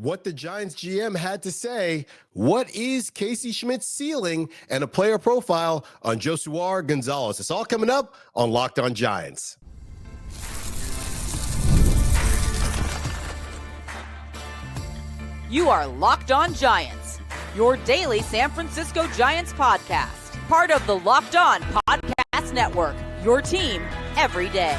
What the Giants GM had to say, what is Casey Schmitt's ceiling, and a player profile on Josuar Gonzalez. It's all coming up on Locked On Giants. You are Locked On Giants, your daily San Francisco Giants podcast. Part of the Locked On Podcast Network, your team every day.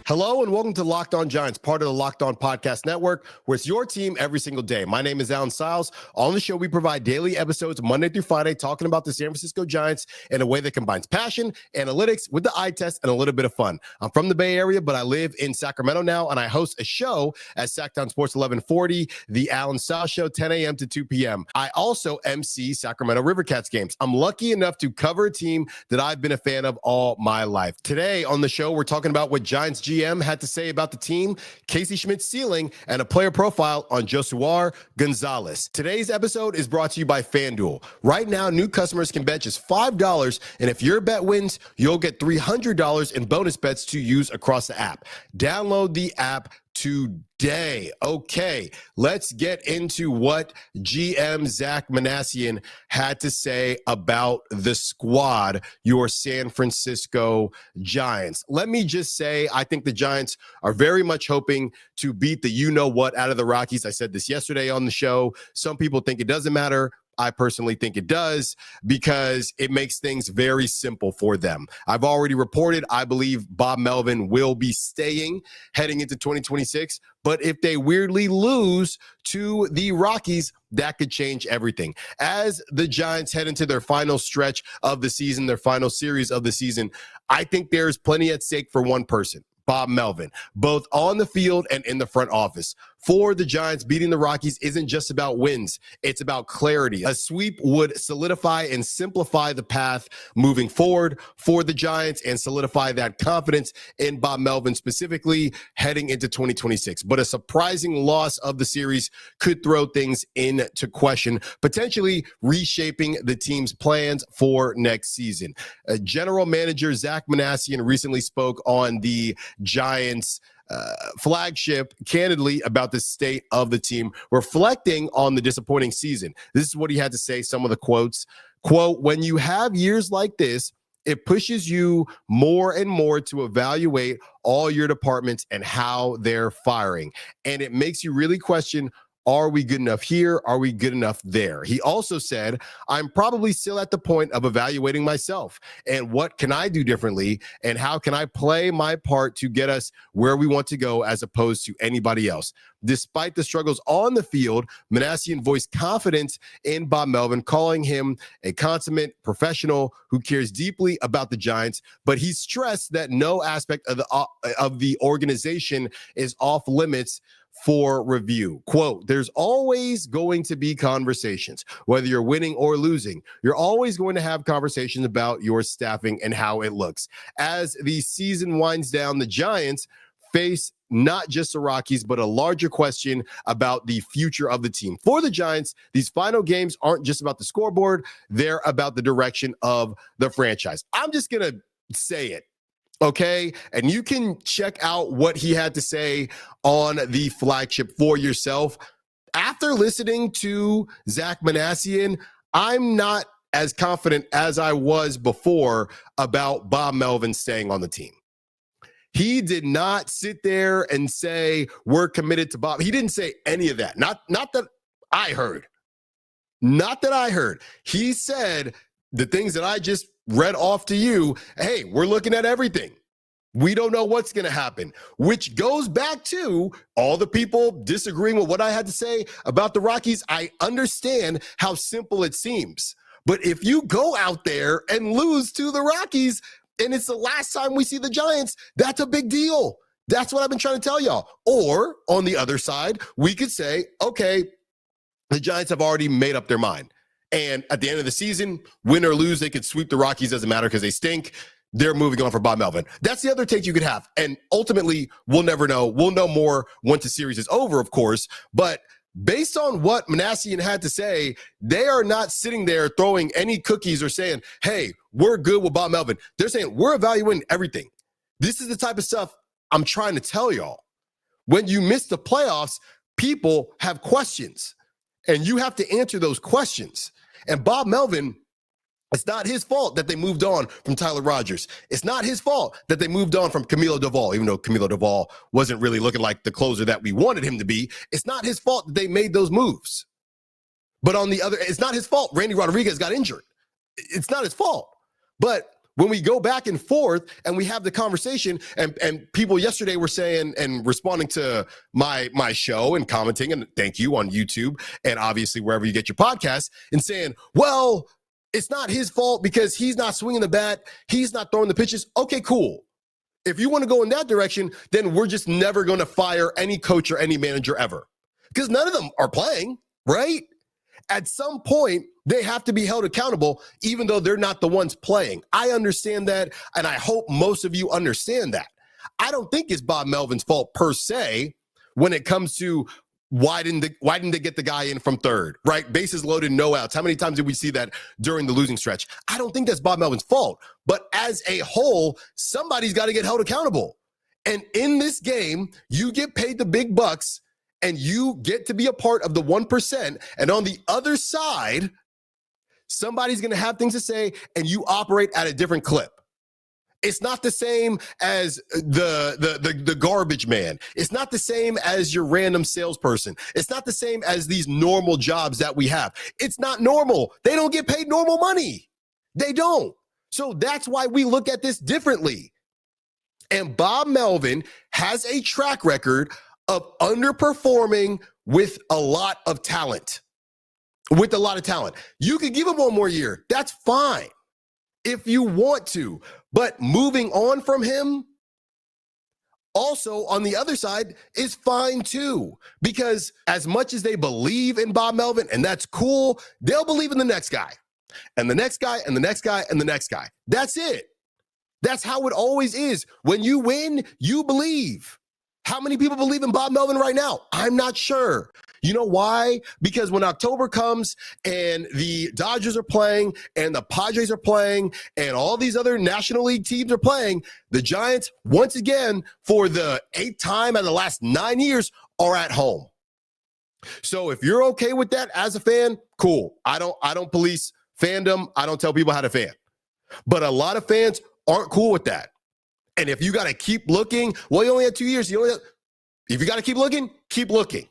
Hello and welcome to Locked On Giants, part of the Locked On Podcast Network, where it's your team every single day. My name is Alan Stiles. On the show, we provide daily episodes Monday through Friday talking about the San Francisco Giants in a way that combines passion, analytics with the eye test, and a little bit of fun. I'm from the Bay Area, but I live in Sacramento now, and I host a show at Sacktown Sports 1140, the Alan Stiles Show, 10 a.m. to 2 p.m. I also MC Sacramento Rivercats games. I'm lucky enough to cover a team that I've been a fan of all my life. Today on the show, we're talking about what Giants GM had to say about the team, Casey Schmitt's ceiling, and a player profile on Josuar Gonzalez. Today's episode is brought to you by FanDuel. Right now, new customers can bet just $5, and if your bet wins, you'll get $300 in bonus bets to use across the app. Download the app today. Okay, let's get into what GM Zack Minasian had to say about the squad, your San Francisco Giants. Let me just say, I think the Giants are very much hoping to beat the you-know-what out of the Rockies. I said this yesterday on the show. Some people think it doesn't matter. I personally think it does because it makes things very simple for them. I've already reported I believe Bob Melvin will be staying heading into 2026, but if they weirdly lose to the Rockies, that could change everything. As the Giants head into their final stretch of the season, their final series of the season, I think there's plenty at stake for one person, Bob Melvin, both on the field and in the front office. For the Giants, beating the Rockies isn't just about wins. It's about clarity. A sweep would solidify and simplify the path moving forward for the Giants and solidify that confidence in Bob Melvin, specifically heading into 2026. But a surprising loss of the series could throw things into question, potentially reshaping the team's plans for next season. General Manager Zack Minasian recently spoke on the Giants flagship candidly about the state of the team, reflecting on the disappointing season. This is what he had to say, some of the quotes. Quote, "When you have years like this, it pushes you more and more to evaluate all your departments and how they're firing. And it makes you really question, are we good enough here? Are we good enough there?" He also said, "I'm probably still at the point of evaluating myself and what can I do differently and how can I play my part to get us where we want to go as opposed to anybody else." Despite the struggles on the field, Minasian voiced confidence in Bob Melvin, calling him a consummate professional who cares deeply about the Giants, but he stressed that no aspect of the organization is off limits for review. Quote, "There's always going to be conversations, whether you're winning or losing. You're always going to have conversations about your staffing and how it looks. As the season winds down, the Giants face not just the Rockies, but a larger question about the future of the team. For the Giants, these final games aren't just about the scoreboard. They're about the direction of the franchise." I'm just going to say it. Okay, and you can check out what he had to say on the flagship for yourself. After listening to Zack Minasian, I'm not as confident as I was before about Bob Melvin staying on the team. He did not sit there and say, "We're committed to Bob." He didn't say any of that. Not that I heard. Not that I heard. He said the things that I just read off to you. Hey, we're looking at everything. We don't know what's going to happen, which goes back to all the people disagreeing with what I had to say about the Rockies. I understand how simple it seems, but if you go out there and lose to the Rockies and it's the last time we see the Giants, that's a big deal. That's what I've been trying to tell y'all. Or on the other side, we could say, okay, the Giants have already made up their mind. And at the end of the season, win or lose, they could sweep the Rockies. Doesn't matter because they stink. They're moving on for Bob Melvin. That's the other take you could have. And ultimately, we'll never know. We'll know more once the series is over, of course. But based on what Minasian had to say, they are not sitting there throwing any cookies or saying, hey, we're good with Bob Melvin. They're saying, we're evaluating everything. This is the type of stuff I'm trying to tell y'all. When you miss the playoffs, people have questions, and you have to answer those questions. And Bob Melvin, it's not his fault that they moved on from Tyler Rogers. It's not his fault that they moved on from Camilo Doval, even though Camilo Doval wasn't really looking like the closer that we wanted him to be. It's not his fault that they made those moves. But on the other, it's not his fault Randy Rodriguez got injured. It's not his fault. But when we go back and forth and we have the conversation, and people yesterday were saying and responding to my show and commenting, and thank you, on YouTube and obviously wherever you get your podcasts, and saying, well, it's not his fault because he's not swinging the bat, he's not throwing the pitches. Okay, cool. If you want to go in that direction, then we're just never going to fire any coach or any manager ever, because none of them are playing, right? At some point, they have to be held accountable, even though they're not the ones playing. I understand that, and I hope most of you understand that. I don't think it's Bob Melvin's fault per se when it comes to why didn't they get the guy in from third, right? Bases loaded, no outs. How many times did we see that during the losing stretch? I don't think that's Bob Melvin's fault. But as a whole, somebody's got to get held accountable. And in this game, you get paid the big bucks, and you get to be a part of the 1%. And on the other side, somebody's going to have things to say, and you operate at a different clip. It's not the same as the garbage man. It's not the same as your random salesperson. It's not the same as these normal jobs that we have. It's not normal. They don't get paid normal money. They don't. So that's why we look at this differently. And Bob Melvin has a track record of underperforming with a lot of talent. You could give him one more year. That's fine if you want to. But moving on from him, also on the other side, is fine too. Because as much as they believe in Bob Melvin, and that's cool, they'll believe in the next guy, and the next guy, and the next guy, and the next guy. That's it. That's how it always is. When you win, you believe. How many people believe in Bob Melvin right now? I'm not sure. You know why? Because when October comes and the Dodgers are playing and the Padres are playing and all these other National League teams are playing, the Giants, once again, for the 8th time out of the last 9 years, are at home. So if you're okay with that as a fan, cool. I don't police fandom. I don't tell people how to fan. But a lot of fans aren't cool with that. And if you got to keep looking, well, you only had 2 years. If you got to keep looking, keep looking.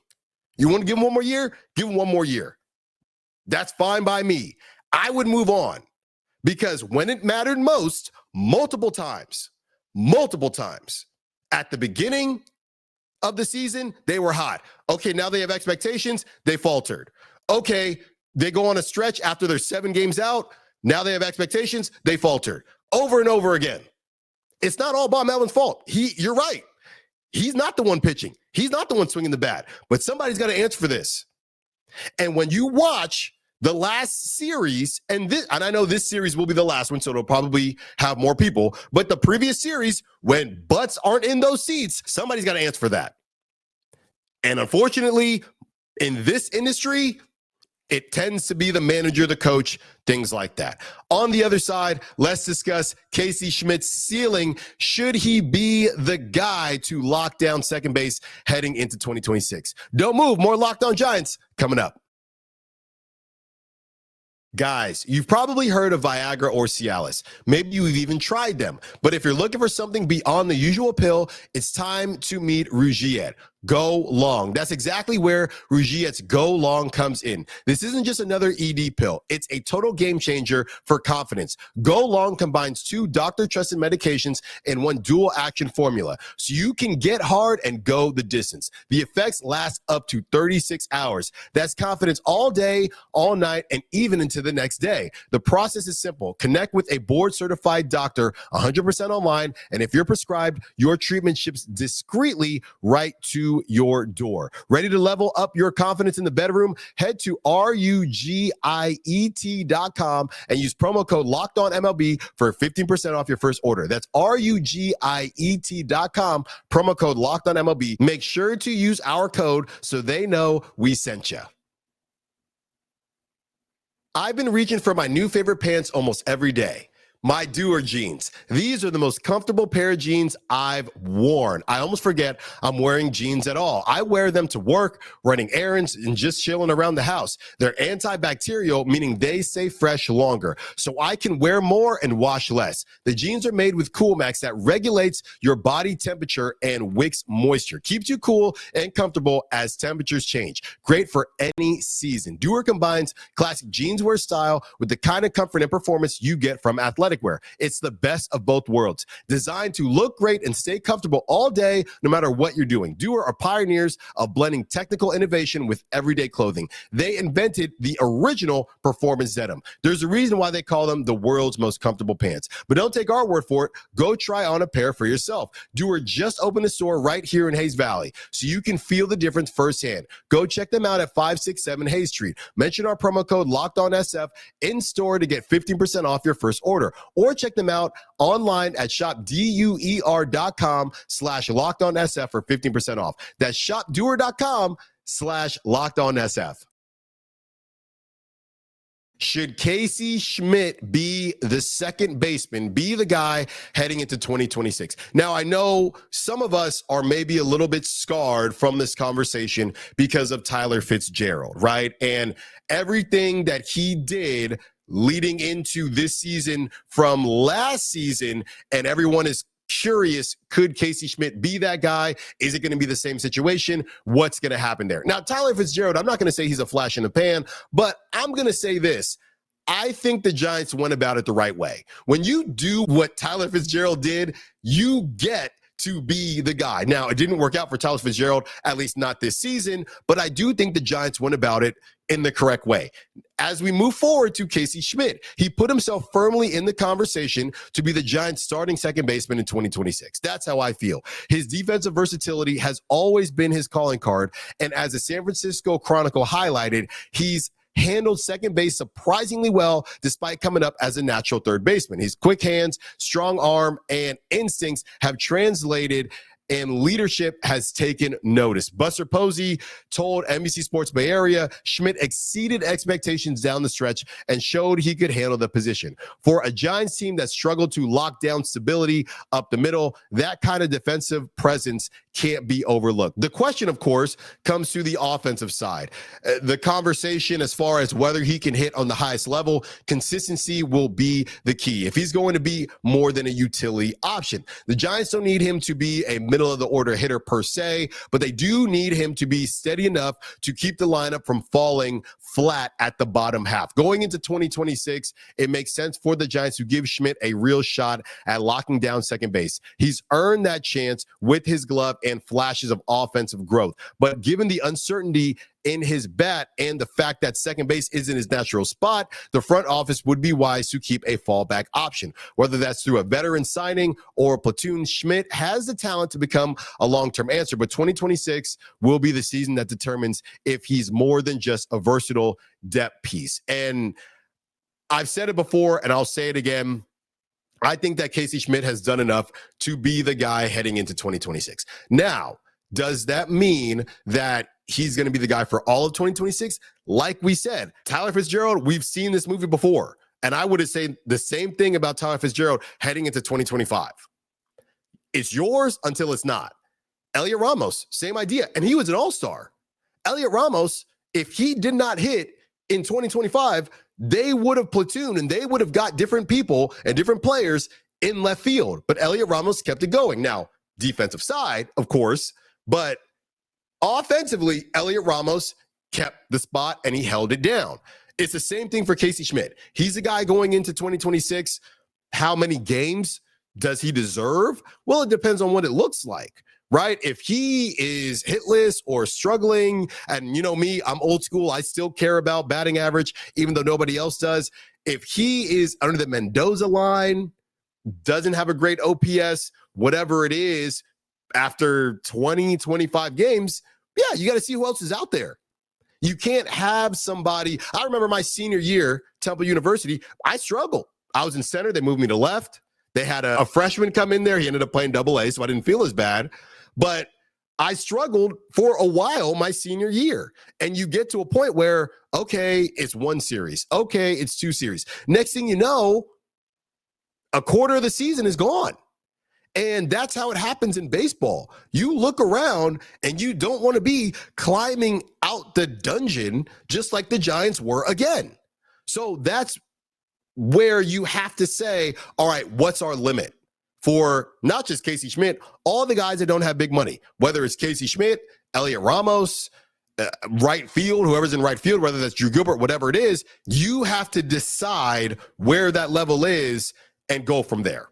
You want to give him one more year? Give him one more year. That's fine by me. I would move on, because when it mattered most, multiple times, at the beginning of the season, they were hot. Okay, now they have expectations. They faltered. Okay, they go on a stretch after they're 7 games out. Now they have expectations. They faltered over and over again. It's not all Bob Melvin's fault. You're right. He's not the one pitching. He's not the one swinging the bat. But somebody's got to answer for this. And when you watch the last series, and I know this series will be the last one, so it'll probably have more people, but the previous series, when butts aren't in those seats, somebody's got to answer for that. And unfortunately, in this industry, it tends to be the manager, the coach, things like that. On the other side, let's discuss Casey Schmitt's ceiling. Should he be the guy to lock down second base heading into 2026? Don't move. More Locked On Giants coming up. Guys, you've probably heard of Viagra or Cialis. Maybe you've even tried them. But if you're looking for something beyond the usual pill, it's time to meet Rougiette. Go Long. That's exactly where Rougiette's Go Long comes in. This isn't just another ED pill. It's a total game changer for confidence. Go Long combines 2 doctor-trusted medications in one dual-action formula, so you can get hard and go the distance. The effects last up to 36 hours. That's confidence all day, all night, and even into the next day. The process is simple. Connect with a board-certified doctor 100% online, and if you're prescribed, your treatment ships discreetly right to your door. Ready to level up your confidence in the bedroom? Head to RUGIET.com and use promo code LOCKEDONMLB for 15% off your first order. That's RUGIET.com, promo code LOCKEDONMLB. Make sure to use our code so they know we sent you. I've been reaching for my new favorite pants almost every day. My Doer jeans. These are the most comfortable pair of jeans I've worn. I almost forget I'm wearing jeans at all. I wear them to work, running errands, and just chilling around the house. They're antibacterial, meaning they stay fresh longer, so I can wear more and wash less. The jeans are made with Cool Max that regulates your body temperature and wicks moisture. Keeps you cool and comfortable as temperatures change. Great for any season. Doer combines classic jeanswear style with the kind of comfort and performance you get from athletic wear. It's the best of both worlds. Designed to look great and stay comfortable all day, no matter what you're doing. Doer are pioneers of blending technical innovation with everyday clothing. They invented the original performance denim. There's a reason why they call them the world's most comfortable pants. But don't take our word for it. Go try on a pair for yourself. Doer just opened a store right here in Hayes Valley, so you can feel the difference firsthand. Go check them out at 567 Hayes Street. Mention our promo code LOCKEDONSF in store to get 15% off your first order. Or check them out online at shopduer.com/LockedOnSF for 15% off. That's shopduer.com/LockedOnSF. Should Casey Schmitt be the second baseman, be the guy heading into 2026? Now, I know some of us are maybe a little bit scarred from this conversation because of Tyler Fitzgerald, right? And everything that he did leading into this season from last season, and everyone is curious, could Casey Schmitt be that guy? Is it going to be the same situation? What's going to happen there? Now, Tyler Fitzgerald, I'm not going to say he's a flash in the pan, but I'm going to say this. I think the Giants went about it the right way. When you do what Tyler Fitzgerald did, you get to be the guy. Now, it didn't work out for Tyler Fitzgerald, at least not this season, but I do think the Giants went about it in the correct way. As we move forward to Casey Schmitt, he put himself firmly in the conversation to be the Giants' starting second baseman in 2026. That's how I feel. His defensive versatility has always been his calling card, and as the San Francisco Chronicle highlighted, he's handled second base surprisingly well despite coming up as a natural third baseman. His quick hands, strong arm, and instincts have translated, and leadership has taken notice. Buster Posey told NBC Sports Bay Area, Schmitt exceeded expectations down the stretch and showed he could handle the position. For a Giants team that struggled to lock down stability up the middle, that kind of defensive presence can't be overlooked. The question, of course, comes to the offensive side. The conversation as far as whether he can hit on the highest level, consistency will be the key. If he's going to be more than a utility option, the Giants don't need him to be a middle of the order hitter per se, but they do need him to be steady enough to keep the lineup from falling flat at the bottom half. Going into 2026, it makes sense for the Giants to give Schmitt a real shot at locking down second base. He's earned that chance with his glove and flashes of offensive growth. But given the uncertainty in his bat and the fact that second base isn't his natural spot, the front office would be wise to keep a fallback option. Whether that's through a veteran signing or a platoon, Schmitt has the talent to become a long-term answer, but 2026 will be the season that determines if he's more than just a versatile depth piece. And I've said it before, and I'll say it again. I think that Casey Schmitt has done enough to be the guy heading into 2026. Now, does that mean that he's going to be the guy for all of 2026? Like we said, Tyler Fitzgerald, we've seen this movie before. And I would have said the same thing about Tyler Fitzgerald heading into 2025. It's yours until it's not. Elliot Ramos, same idea. And he was an all-star. Elliot Ramos, if he did not hit in 2025, they would have platooned and they would have got different people and different players in left field. But Elliot Ramos kept it going. Now, defensive side, of course, but offensively, Elliot Ramos kept the spot and he held it down. It's the same thing for Casey Schmitt. He's the guy going into 2026. How many games does he deserve? Well, it depends on what it looks like, right? If he is hitless or struggling, and you know me, I'm old school. I still care about batting average, even though nobody else does. If he is under the Mendoza line, doesn't have a great OPS, whatever it is, after 20, 25 games, yeah, you got to see who else is out there. You can't have somebody. I remember my senior year, Temple University, I struggled. I was in center. They moved me to left. They had a freshman come in there. He ended up playing double-A, so I didn't feel as bad. But I struggled for a while my senior year. And you get to a point where, okay, it's one series. Okay, it's two series. Next thing you know, a quarter of the season is gone. And that's how it happens in baseball. You look around and you don't want to be climbing out the dungeon just like the Giants were again. So that's where you have to say, all right, what's our limit for not just Casey Schmitt, all the guys that don't have big money, whether it's Casey Schmitt, Elliot Ramos, right field, whoever's in right field, whether that's Drew Gilbert, whatever it is, you have to decide where that level is and go from there.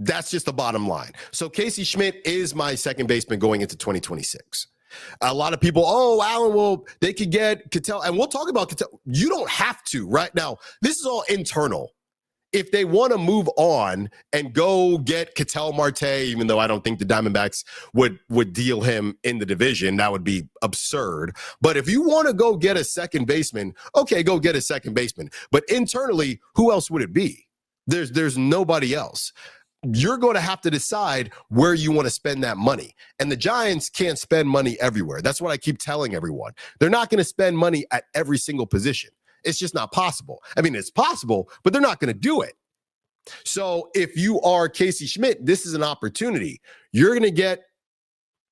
That's just the bottom line. So Casey Schmitt is my second baseman going into 2026. A lot of people, oh, Alan, well, they could get Cattell, and we'll talk about Cattell. You don't have to right now. This is all internal. If they want to move on and go get Cattell Marte, even though I don't think the Diamondbacks would deal him in the division, that would be absurd. But if you want to go get a second baseman, okay, go get a second baseman. But internally, who else would it be? There's nobody else. You're going to have to decide where you want to spend that money. And the Giants can't spend money everywhere. That's what I keep telling everyone. They're not going to spend money at every single position. It's just not possible. I mean, it's possible, but they're not going to do it. So if you are Casey Schmitt, this is an opportunity. You're going to get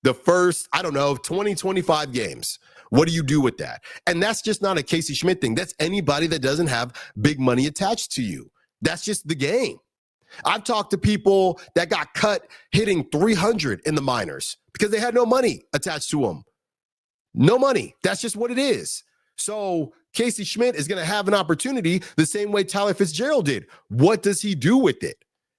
the first, 20, 25 games. What do you do with that? And that's just not a Casey Schmitt thing. That's anybody that doesn't have big money attached to you. That's just the game. I've talked to people that got cut hitting 300 in the minors because they had no money attached to them. No money. That's just what it is. So Casey Schmitt is going to have an opportunity the same way Tyler Fitzgerald did. What does he do with it?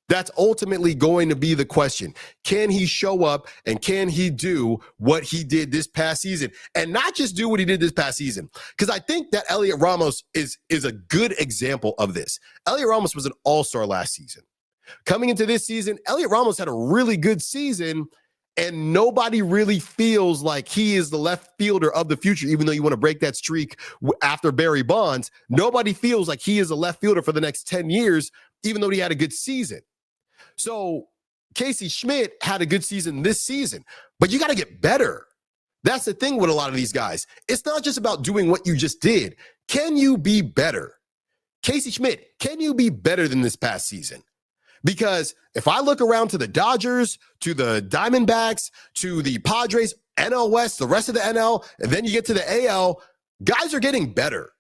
That's ultimately going to be the question. Can he show up and can he do what he did this past season? And not just do what he did this past season. Because I think that Elliot Ramos is a good example of this. Elliot Ramos was an all-star last season. Coming into this season, Elliot Ramos had a really good season, and nobody really feels like he is the left fielder of the future, even though you want to break that streak after Barry Bonds. Nobody feels like he is a left fielder for the next 10 years, even though he had a good season. So Casey Schmitt had a good season this season, but you got to get better. That's the thing with a lot of these guys. It's not just about doing what you just did. Can you be better? Casey Schmitt, can you be better than this past season? Because if I look around to the Dodgers, to the Diamondbacks, to the Padres, NL West, the rest of the NL, and then you get to the AL, guys are getting better.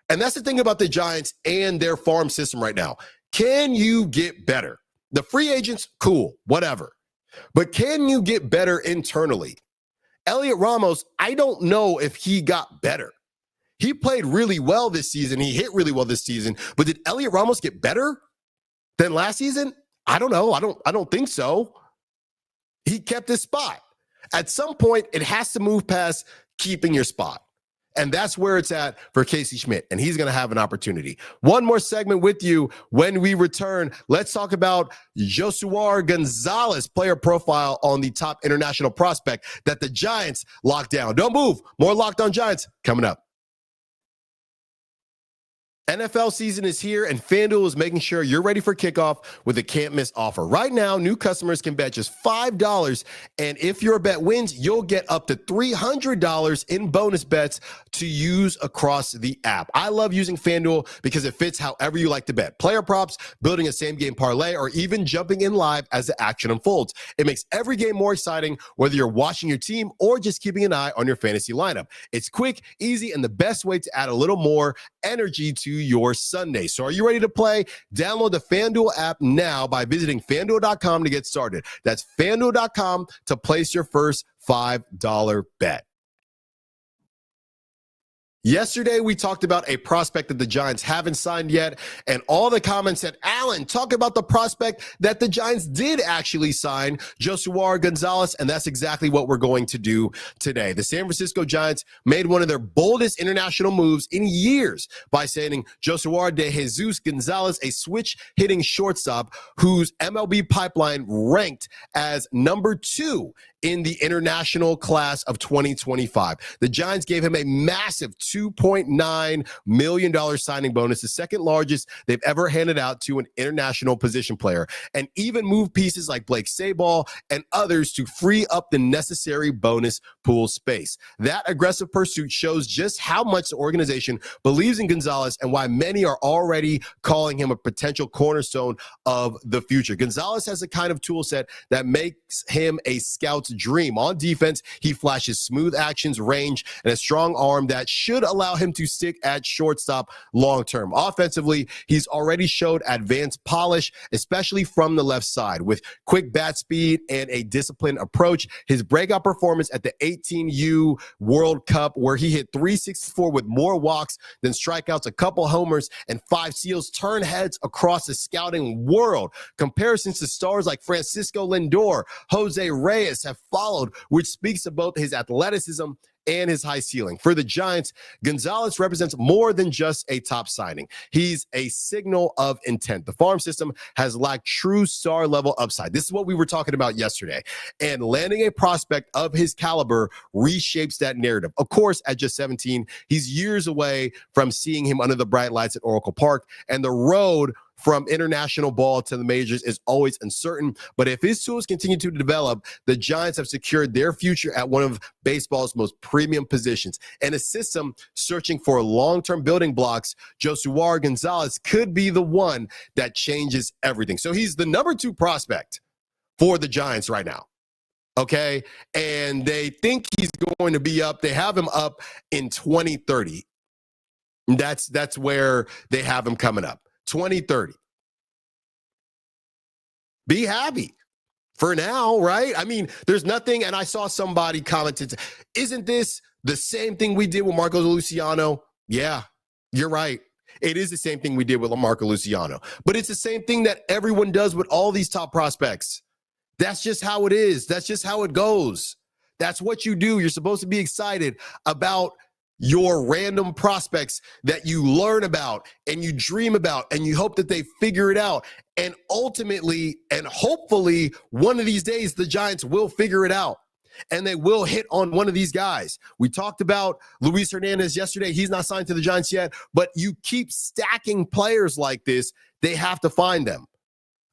And that's the thing about the Giants and their farm system right now. Can you get better? The free agents, cool, whatever. But can you get better internally? Elliot Ramos, I don't know if he got better. He played really well this season. He hit really well this season. But did Elliot Ramos get better than last season? I don't know. I don't think so. He kept his spot. At some point, it has to move past keeping your spot. And that's where it's at for Casey Schmitt. And he's going to have an opportunity. One more segment with you when we return. Let's talk about Josuar Gonzalez player profile on the top international prospect that the Giants locked down. Don't move. More Locked On Giants coming up. NFL season is here, and FanDuel is making sure you're ready for kickoff with a can't-miss offer. Right now, new customers can bet just $5, and if your bet wins, you'll get up to $300 in bonus bets to use across the app. I love using FanDuel because it fits however you like to bet. Player props, building a same-game parlay, or even jumping in live as the action unfolds. It makes every game more exciting, whether you're watching your team or just keeping an eye on your fantasy lineup. It's quick, easy, and the best way to add a little more energy to your Sunday. So are you ready to play? Download the FanDuel app now by visiting FanDuel.com to get started. That's FanDuel.com to place your first $5 bet. Yesterday, we talked about a prospect that the Giants haven't signed yet, and all the comments said, Alan, talk about the prospect that the Giants did actually sign, Josuar Gonzalez, and that's exactly what we're going to do today. The San Francisco Giants made one of their boldest international moves in years by signing Josuar De Jesus González, a switch-hitting shortstop whose MLB pipeline ranked as number 2 in the international class of 2025. The Giants gave him a massive $2.9 million signing bonus, the second largest they've ever handed out to an international position player, and even moved pieces like Blake Sabol and others to free up the necessary bonus pool space. That aggressive pursuit shows just how much the organization believes in Gonzalez and why many are already calling him a potential cornerstone of the future. Gonzalez has a kind of tool set that makes him a scout's dream. On defense, he flashes smooth actions, range, and a strong arm that should allow him to stick at shortstop long term. Offensively, he's already showed advanced polish, especially from the left side. With quick bat speed and a disciplined approach, his breakout performance at the 18U World Cup, where he hit 364 with more walks than strikeouts, a couple homers, and 5 steals, turned heads across the scouting world. Comparisons to stars like Francisco Lindor, Jose Reyes have followed, which speaks of both his athleticism and his high ceiling. For the Giants, Gonzalez represents more than just a top signing. He's a signal of intent. The farm system has lacked true star level upside. This is what we were talking about yesterday. And landing a prospect of his caliber reshapes that narrative. Of course, at just 17, he's years away from seeing him under the bright lights at Oracle Park, and the road from international ball to the majors is always uncertain. But if his tools continue to develop, the Giants have secured their future at one of baseball's most premium positions. And a system searching for long-term building blocks, Josuar Gonzalez could be the one that changes everything. So he's the number 2 prospect for the Giants right now. Okay. And they think he's going to be up. They have him up in 2030. That's where they have him coming up. 2030. Be happy for now, right? I mean, there's nothing, and I saw somebody commented, isn't this the same thing we did with Marco Luciano? Yeah, you're right. It is the same thing we did with Marco Luciano, but it's the same thing that everyone does with all these top prospects. That's just how it is. That's just how it goes. That's what you do. You're supposed to be excited about your random prospects that you learn about and you dream about and you hope that they figure it out. And ultimately and hopefully one of these days the Giants will figure it out and they will hit on one of these guys. We talked about Luis Hernandez yesterday. He's not signed to the Giants yet, but you keep stacking players like this, they have to find them.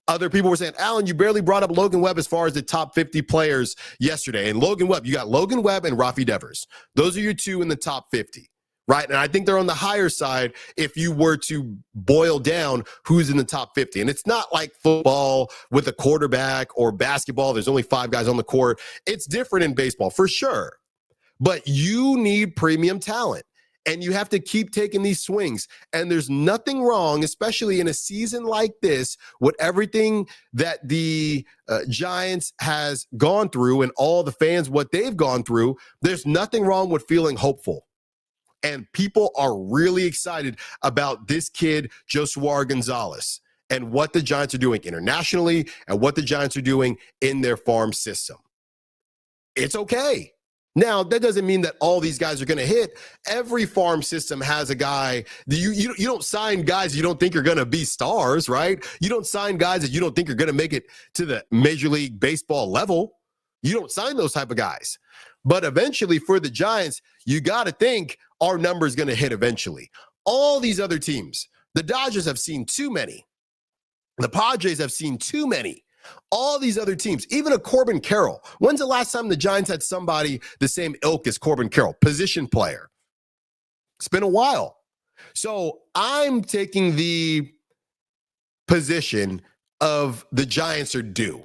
Other people were saying, Alan, you barely brought up Logan Webb as far as the top 50 players yesterday. And Logan Webb, you got Logan Webb and Rafi Devers. Those are your 2 in the top 50, right? And I think they're on the higher side if you were to boil down who's in the top 50. And it's not like football with a quarterback or basketball. There's only 5 guys on the court. It's different in baseball for sure. But you need premium talent. And you have to keep taking these swings. And there's nothing wrong, especially in a season like this, with everything that the Giants has gone through and all the fans, what they've gone through. There's nothing wrong with feeling hopeful. And people are really excited about this kid, Josuar Gonzalez, and what the Giants are doing internationally and what the Giants are doing in their farm system. It's okay. Now, that doesn't mean that all these guys are going to hit. Every farm system has a guy. You don't sign guys you don't think are going to be stars, right? You don't sign guys that you don't think are going to make it to the Major League Baseball level. You don't sign those type of guys. But eventually, for the Giants, you got to think our number is going to hit eventually. All these other teams, the Dodgers have seen too many. The Padres have seen too many. All these other teams, even a Corbin Carroll. When's the last time the Giants had somebody the same ilk as Corbin Carroll, position player? It's been a while. So I'm taking the position of the Giants are due.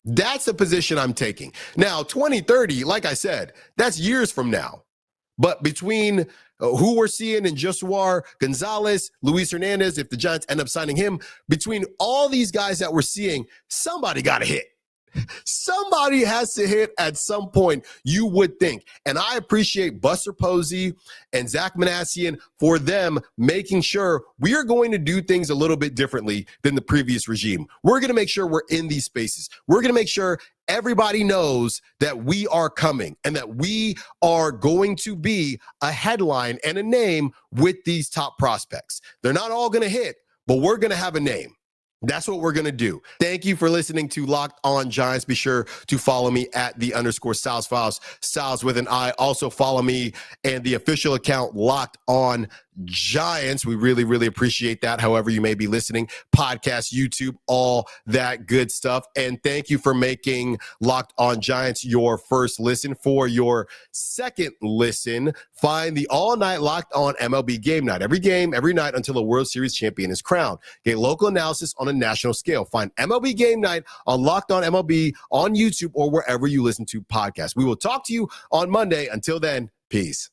That's the position I'm taking. Now, 2030, like I said, that's years from now. But between who we're seeing in Josuar Gonzalez, Luis Hernandez, if the Giants end up signing him, between all these guys that we're seeing, somebody got to hit. Somebody has to hit at some point, you would think. And I appreciate Buster Posey and Zack Minasian for them making sure we are going to do things a little bit differently than the previous regime. We're going to make sure we're in these spaces. We're going to make sure everybody knows that we are coming and that we are going to be a headline and a name with these top prospects. They're not all going to hit, but we're going to have a name. That's what we're going to do. Thank you for listening to Locked On Giants. Be sure to follow me at @Salz Files, Salz with an I. Also follow me and the official account Locked On Giants. We really, really appreciate that. However you may be listening, podcast, YouTube, all that good stuff. And thank you for making Locked On Giants your first listen. For your second listen, find the all-night Locked On MLB Game Night. Every game, every night until a World Series champion is crowned. Get local analysis on a national scale. Find MLB Game Night on Locked On MLB on YouTube or wherever you listen to podcasts. We will talk to you on Monday. Until then, peace.